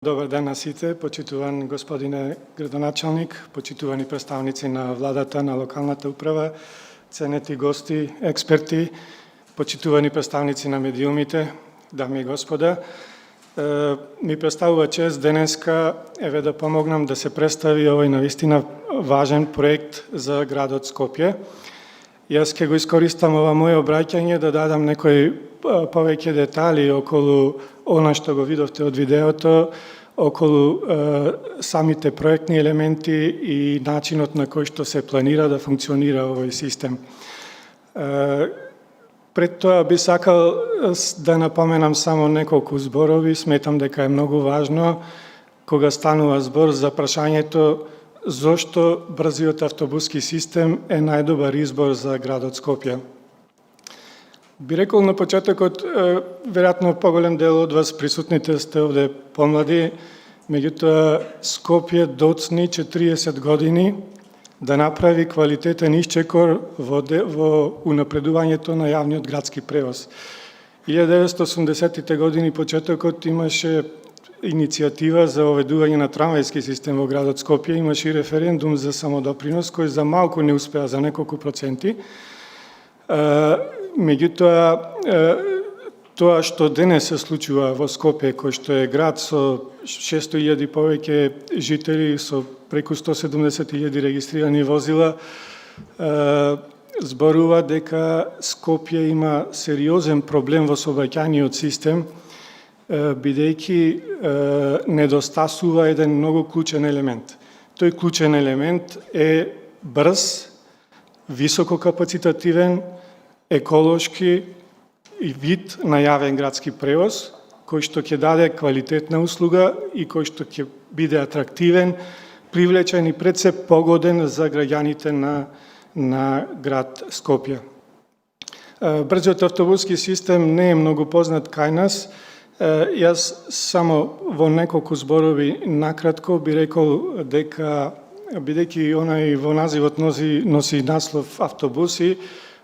Добар ден на сите, почитуван господине градоначалник, почитувани представници на владата, на локалната управа, ценети гости, експерти, почитувани представници на медиумите, дами и господа. Ми представува чест денеска да помогнам да се представи овој навистина важен проект за градот Скопје. Јас ќе го искористам ова моје обраќање да дадам некои повеќе детали околу она што го видовте од видеото, околу самите проектни елементи и начинот на кој што се планира да функционира овој систем. Пред тоа би сакал да напоменам само неколку зборови. Сметам дека е многу важно кога станува збор за прашањето зошто брзиот автобуски систем е најдобар избор за градот Скопје. Би рекол на почетокот, веројатно поголем дел од вас присутните сте овде помлади, меѓутоа Скопје доцни 40 години да направи квалитетен исчекор во унапредувањето на јавниот градски превоз. 1980-тите години почетокот имаше иницијатива за оведување на трамвајски систем во градот Скопје, имаше и референдум за самодопринос кој за малку не успеа, за неколку проценти. Меѓутоа, тоа што денес се случува во Скопје, кој што е град со 600.000 повеќе жители, со преку 170.000 регистрирани возила, зборува дека Скопје има сериозен проблем во сообраќајниот систем, бидејќи недостасува еден многу клучен елемент. Тој клучен елемент е брз, висококапацитативен, еколошки и вид на јавен градски превоз, кој што ќе даде квалитетна услуга и кој што ќе биде атрактивен, привлечен и пред се погоден за граѓаните на град Скопје. Брзиот автобуски систем не е многу познат кај нас. Јас само во неколку зборови накратко би рекол дека, бидејќи онај во називот носи наслов автобуси,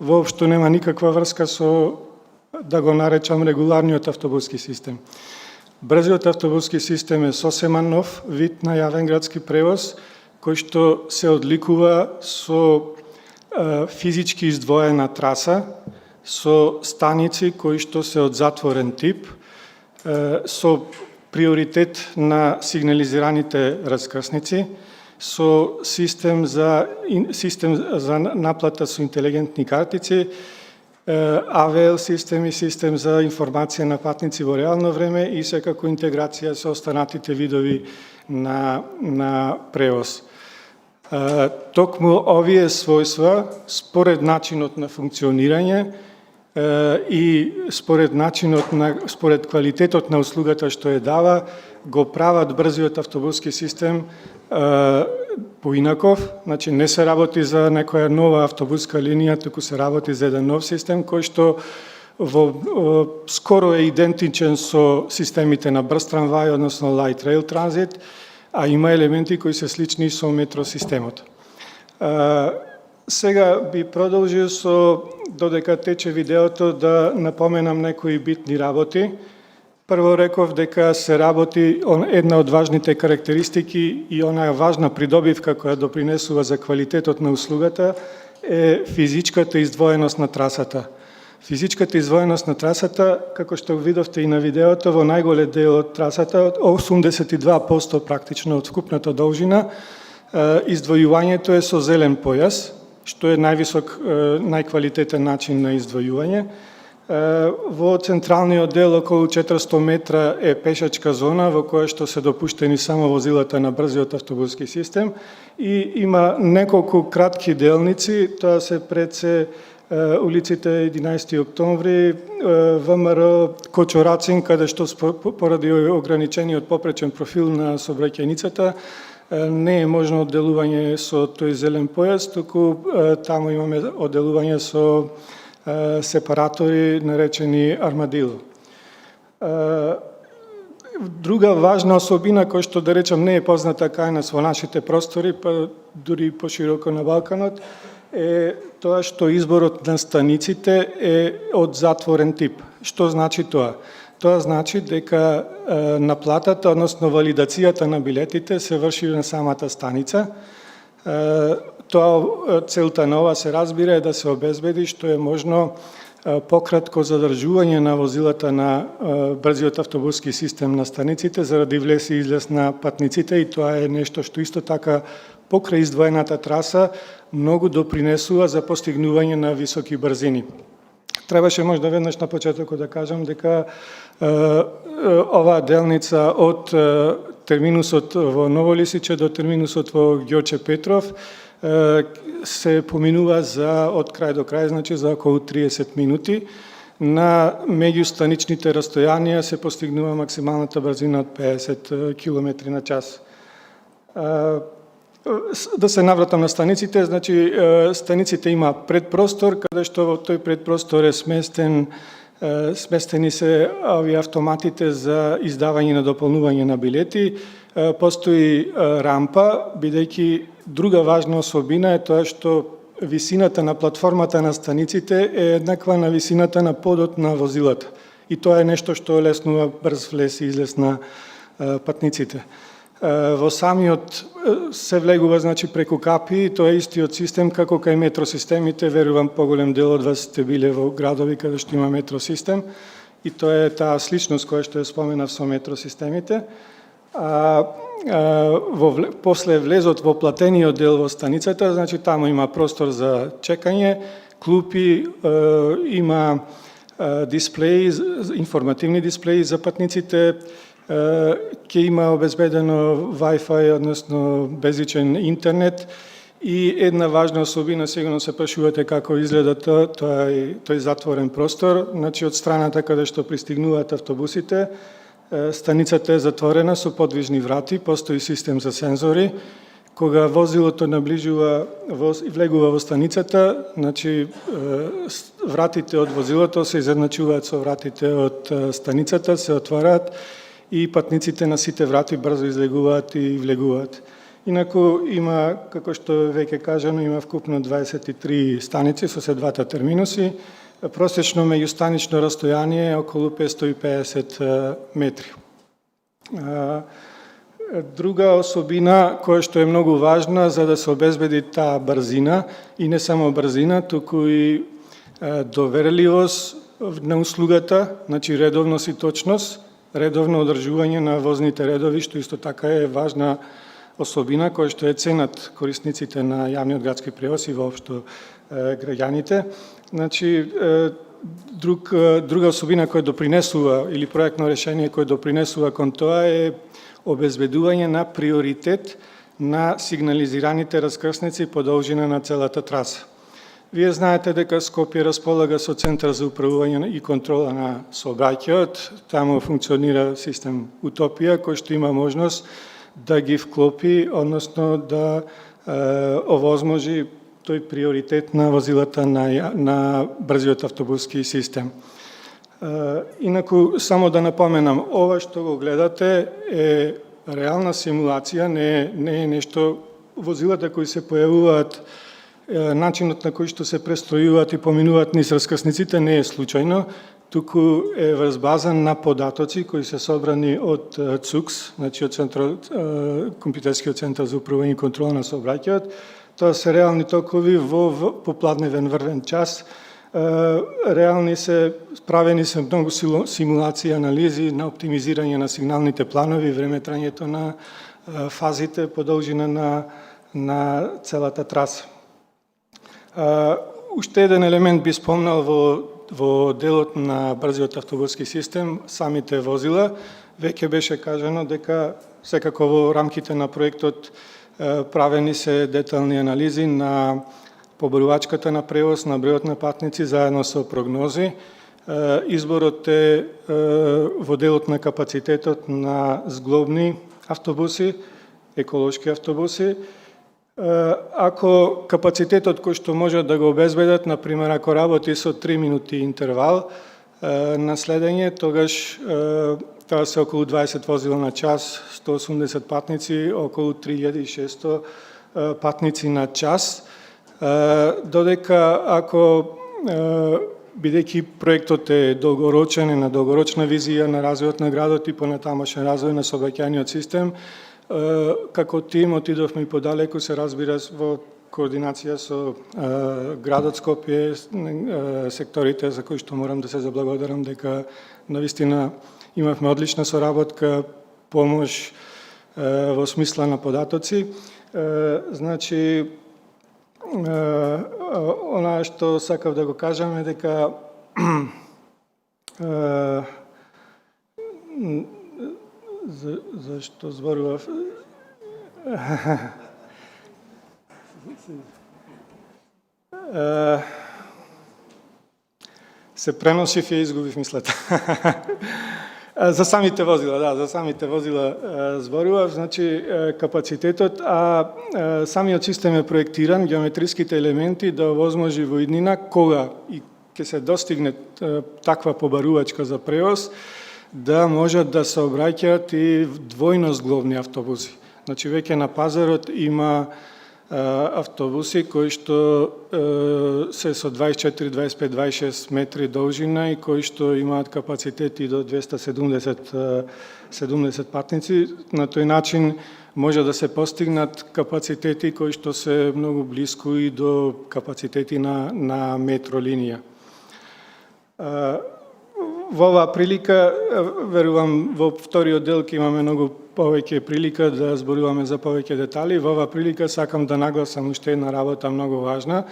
воопшто нема никаква врска со, да го наречам, регуларниот автобуски систем. Брзиот автобуски систем е сосема нов вид на јавен градски превоз, кој што се одликува со физички издвоена траса, со станици кои што се од затворен тип, со приоритет на сигнализираните раскрсници, со систем за наплата со интелигентни картици, АВЛ систем и систем за информација на патници во реално време и секако интеграција со останатите видови на превоз. Токму овие својства, според начинот на функционирање и според квалитетот на услугата што ја дава, го прават брзиот автобуски систем поинаков. Значи не се работи за некоја нова автобуска линија, туку се работи за еден нов систем кој што скоро е идентичен со системите на брз трамвај, односно light rail transit, а има елементи кои се слични со метросистемот. Сега би продолжил со, додека тече видеото, да напоменам некои битни работи. Прво реков дека се работи една од важните карактеристики и онаа важна придобивка која допринесува за квалитетот на услугата е физичката издвоеност на трасата. Физичката издвоеност на трасата, како што видовте и на видеото, во најголем дел од трасата, 82% практично од вкупната должина, издвојувањето е со зелен појас, што е највисок, најквалитетен начин на издвојување. Во централниот дел, околу 400 метра, е пешачка зона во која што се допуштени само возилата на брзиот автобуски систем и има неколку кратки делници, тоа се пред се улиците 11 октомври, ВМРО, Кочорацин, каде што поради ограничениот попречен профил на сообраќајницата не е можно одделување со тој зелен појас, туку таму имаме одделување со сепаратори наречени армадило. Друга важна особина која што, да речам, не е позната кај нас во нашите простори, па дури пошироко на Балканот, е тоа што изборот на станиците е од затворен тип. Што значи тоа? Тоа значи дека наплатата, односно валидацијата на билетите се врши на самата станица. Тоа целта на ова се разбира е да се обезбеди што е можно пократко задржување на возилата на брзиот автобуски систем на станиците заради влез и излез на патниците, и тоа е нешто што исто така покрај издвоената траса многу допринесува за постигнување на високи брзини. Требаше можда веднаш на почетокот да кажам дека оваа делница од терминусот во Ново Лисиче до терминусот во Ѓорче Петров се поминува од крај до крај, значи за околу 30 минути. На меѓустаничните растојанија се постигнува максималната брзина од 50 км на час. Да се навратам на станиците, значи станиците има предпростор, каде што во тој предпростор е сместени се овие автоматите за издавање на дополнување на билети. Постои рампа, бидејќи друга важна особина е тоа што висината на платформата на станиците е еднаква на висината на подот на возилата. И тоа е нешто што леснува брз влез и излез на патниците. Во самиот се влегува, значи, преку капи, тоа е истиот систем како кај метросистемите, верувам поголем дел од вас сте биле во градови каде што има метросистем, и тоа е таа сличност која што ја споменав со метросистемите. После влезот во платениот дел во станицата, значи таму има простор за чекање, клупи, има дисплеи, информативни дисплеи за патниците, ќе има обезбедено Wi-Fi, односно безжичен интернет, и една важна особина, сигурно се прашувате како изгледа тој затворен простор. Значи, од страната каде што пристигнуваат автобусите, станицата е затворена со подвижни врати, постои систем за сензори. Кога возилото наближува и влегува во станицата, значи вратите од возилото се изедначуваат со вратите од станицата, се отвараат и патниците на сите врати брзо излегуваат и влегуваат. Инаку има, како што веќе кажано, има вкупно 23 станици со се двата терминуси. Просечно меѓустанично растојание е околу 550 метри. Друга особина која што е многу важна за да се обезбеди таа брзина, и не само брзина, туку и доверливост на услугата, значи редовност и точност, редовно одржување на возните редови, што исто така е важна особина која што е ценат корисниците на јавниот градски превоз и воопшто граѓаните. Значи, друга особина која допринесува, или проектно решение кој допринесува кон тоа, е обезбедување на приоритет на сигнализираните раскрсници по должина на целата траса. Вие знаете дека Скопје располага со Центар за управување и контрола на сообраќајот. Таму функционира систем Утопија, кој што има можност да ги вклопи, односно да овозможи тој приоритет на возилата на брзиот автобуски систем. Инаку, само да напоменам, ова што го гледате е реална симулација, не е нешто. Возилата кои се појавуваат, начинот на кој што се престројуваат и поминуваат низ раскрсниците не е случајно, туку е врз база на податоци кои се собрани од ЦУКС, значи од Компјутерскиот центар за управување и контрола на сообраќајот. Тоа се реални токови во попладневен врвен час. Правени се многу симулации, анализи на оптимизирање на сигналните планови, време трањето на фазите по должина на целата траса. Уште еден елемент би спомнал во делот на брзиот автобуски систем, самите возила. Веќе беше кажано дека секако во рамките на проектот правени се детални анализи на побројувачката на превоз, на бројот на патници заедно со прогнози. Изборот е во делот на капацитетот на зглобни автобуси, еколошки автобуси. Ако капацитетот кој што можат да го обезбедат, например, ако работи со 3 минути интервал на следење, тогаш тоа се околу 20 возила на час, 180 патници, околу 3600 патници на час. Додека ако бидејќи проектот е долгорочен, на долгорочна визија на развојот на градот и понатамошен развој на сообраќајниот систем, како тим отидовме и подалеку, се разбира, во координација со градот Скопје, секторите за кои што морам да се заблагодарам дека навистина имавме одлична соработка, помош во смисла на податоци. Значи, она што сакав да го кажам е дека зашто зборував се преносив и изгубив мислата. За самите возила, за самите возила зборував, значи капацитетот, самиот систем е проектиран, геометриските елементи да овозможи во иднина, кога и ќе се достигне таква побарувачка за превоз, да можат да се обраќаат и двојно зглобни автобуси. Значи веќе на пазарот има автобуси кои што се со 24, 25, 26 метри должина и кои што имаат капацитет и до 270 патници. На тој начин може да се постигнат капацитети кои што се многу блиску и до капацитети на метролинија. Во оваа прилика, верувам, во вториот дел ќе имаме многу повеќе прилика да зборуваме за повеќе детали. Во оваа прилика сакам да нагласам уште една работа многу важна.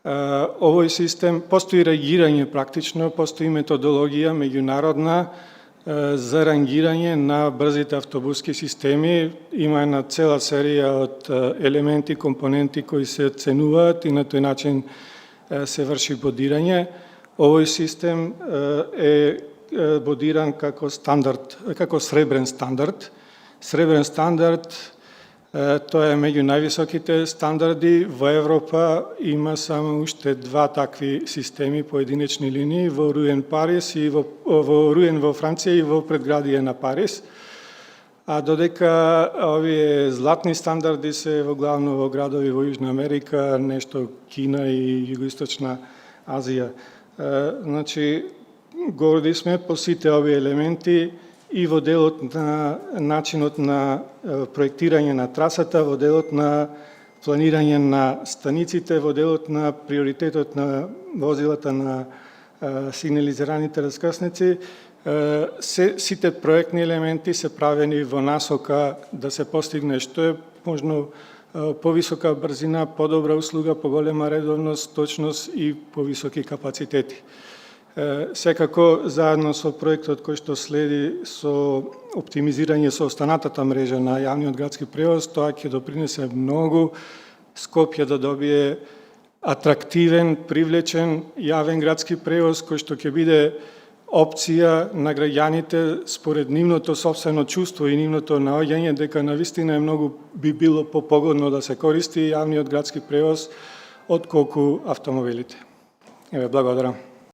Овој систем, постои рангирање практично, постои методологија меѓународна за рангирање на брзите автобуски системи. Има една цела серија од елементи, компоненти кои се оценуваат и на тој начин се врши бодирање. Овој систем е бодиран како стандард, како сребрен стандард. Сребрен стандард, тоа е меѓу највисоките стандарди. Во Европа има само уште два такви системи поединечни линии, во Руен Парис и во Руен во Франција и во предградие на Парис. А додека овие златни стандарди се во главно во градови во Јужна Америка, нешто Кина и Југоисточна Азија. Значи, горди сме по сите овие елементи и во делот на начинот на проектирање на трасата, во делот на планирање на станиците, во делот на приоритетот на возилата на сигнализираните раскрсници. Сите проектни елементи се правени во насока да се постигне што е можно повисока брзина, подобра услуга, поголема редовност, точност и повисоки капацитети. Секако, заедно со проектот кој што следи со оптимизирање со останатата мрежа на јавниот градски превоз, тоа ќе допринесе многу Скопје да добие атрактивен, привлечен јавен градски превоз кој што ќе биде опција на граѓаните според нивното собствено чувство и нивното наоѓање дека навистина е многу би било попогодно да се користи јавниот градски превоз отколку автомобилите. Еве, благодарам.